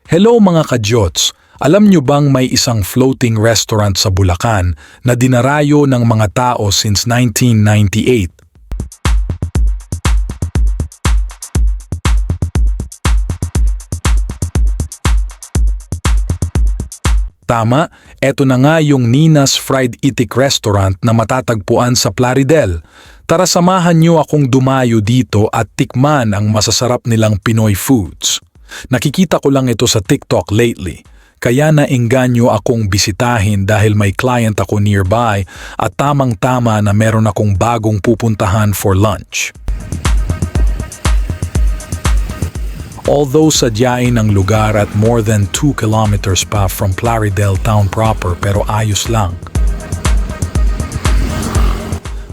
Hello mga kadyots! Alam nyo bang may isang floating restaurant sa Bulacan na dinarayo ng mga tao since 1998? Tama, eto na nga yung Nina's Fried Itik restaurant na matatagpuan sa Plaridel. Tara samahan nyo akong dumayo dito at tikman ang masasarap nilang Pinoy Foods. Nakikita ko lang ito sa TikTok lately, kaya naengganyo akong bisitahin dahil may client ako nearby at tamang-tama na meron akong bagong pupuntahan for lunch. Although sadyain ang lugar at more than 2 kilometers pa from Plaridel town proper pero ayos lang.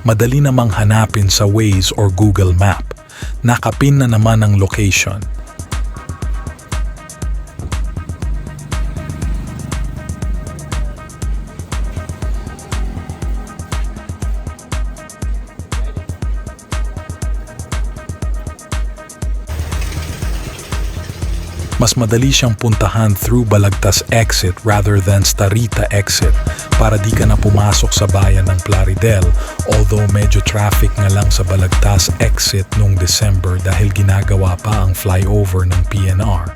Madali namang hanapin sa Waze or Google Map. Nakapin na naman ang location. Mas madali siyang puntahan through Balagtas exit rather than Starita exit para di ka na pumasok sa bayan ng Plaridel, although medyo traffic nga lang sa Balagtas exit noong December dahil ginagawa pa ang flyover ng PNR.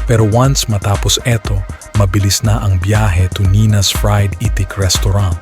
Pero once matapos eto, mabilis na ang biyahe to Nina's Fried Itik restaurant.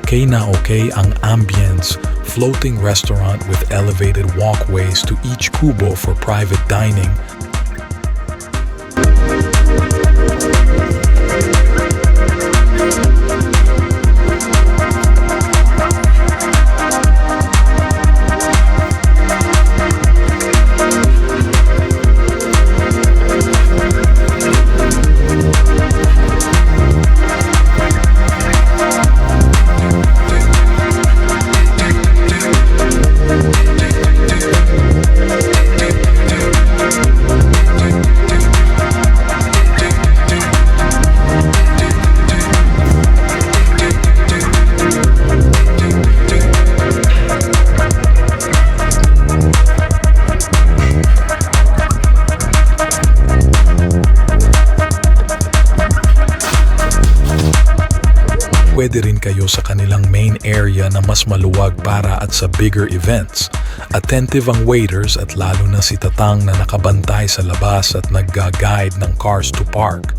Okay na okay ang ambience, floating restaurant with elevated walkways to each kubo for private dining. Pwede rin kayo sa kanilang main area na mas maluwag para at sa bigger events. Attentive ang waiters at lalo na si Tatang na nakabantay sa labas at nagga-guide ng cars to park.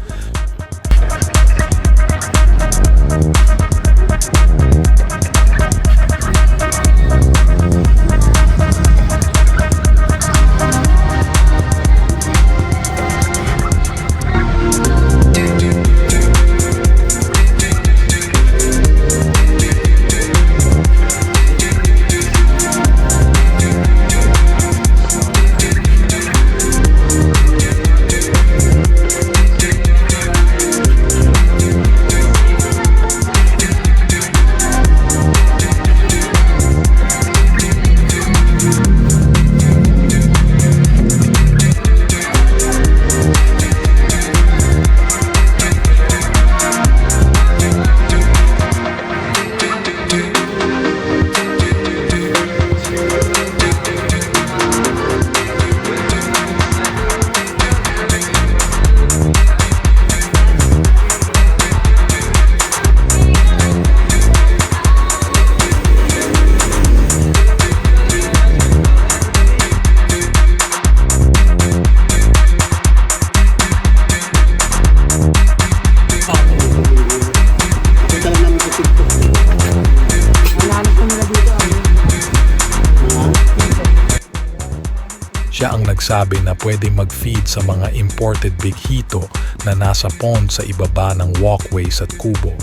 Siya ang nagsabi na pwedeng mag-feed sa mga imported big hito na nasa pond sa ibaba ng walkways at kubo.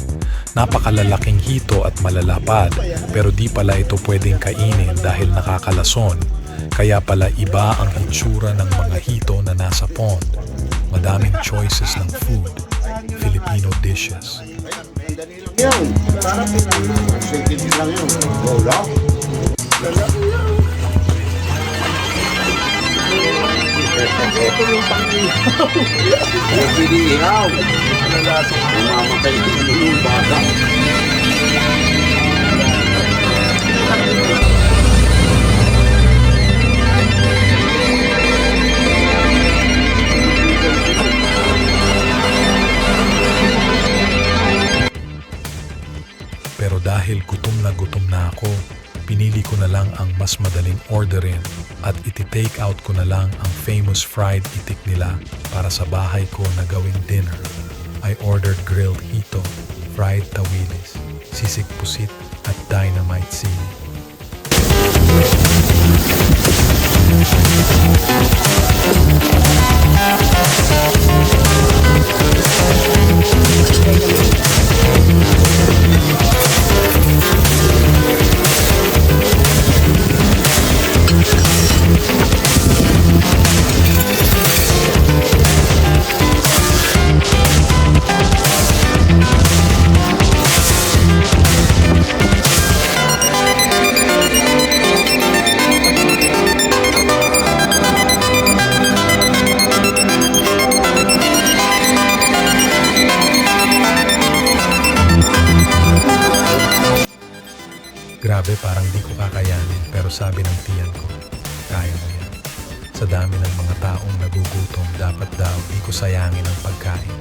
Napakalalaking hito at malalapad, pero di pala ito pwedeng kainin dahil nakakalason. Kaya pala iba ang hitsura ng mga hito na nasa pond. Madaming choices ng food, Filipino dishes. Yan, sarap yun. Sige lang yun. Wala. Ito yung pang-ihaw. Pinihaw. Mamamatay yung bata. Pero dahil gutom na ako, pinili ko na lang ang mas madaling orderin at iti-take out ko na lang ang famous fried itik nila para sa bahay ko na gawing dinner. I ordered grilled hito, fried tawilis, sisig pusit at dynamite sili. Grabe, parang di ko kakayanin, pero sabi ng tiyan ko, kaya mo yan. Sa dami ng mga taong nagugutom, dapat daw di ko sayangin ang pagkain.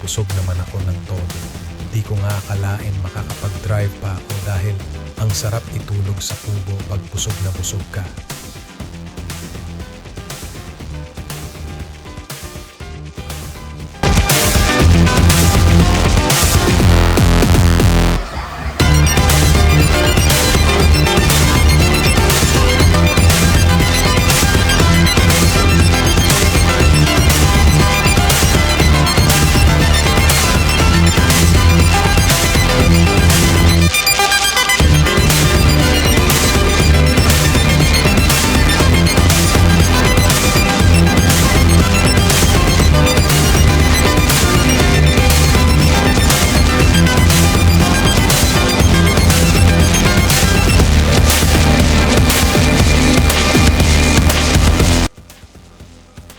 Busog naman ako ng todo. Di ko nga akalain makakapag-drive pa ako dahil ang sarap itulog sa kubo pag busog na busog ka.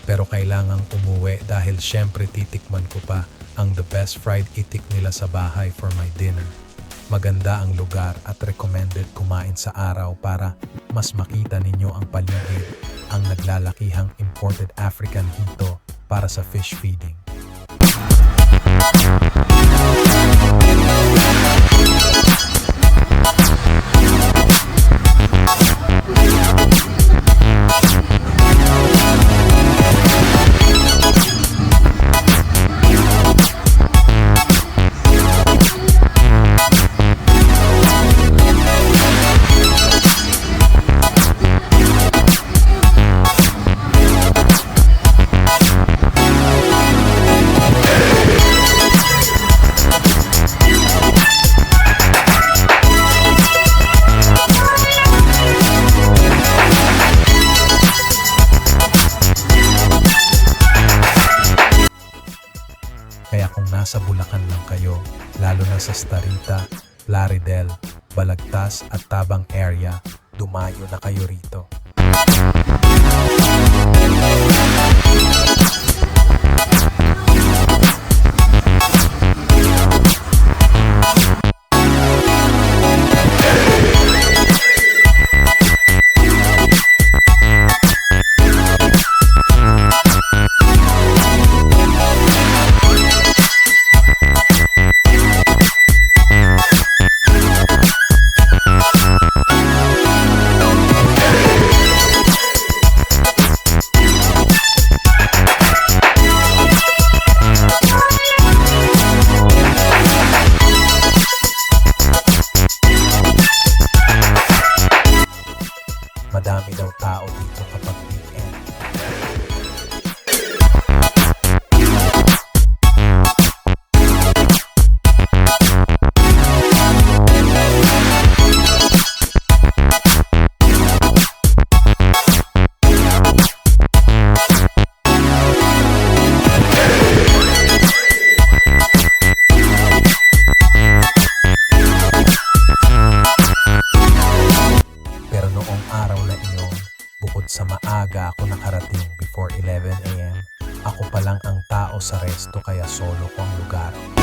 Pero kailangang umuwi dahil syempre titikman ko pa ang the best fried itik nila sa bahay for my dinner. Maganda ang lugar at recommended kumain sa araw para mas makita ninyo ang paligid, ang naglalakihang imported African hito para sa fish feeding. Kaya kung nasa Bulacan lang kayo, lalo na sa Starita, Plaridel, Balagtas at Tabang area, dumayo na kayo rito. pwesto kaya solo ko ang lugar.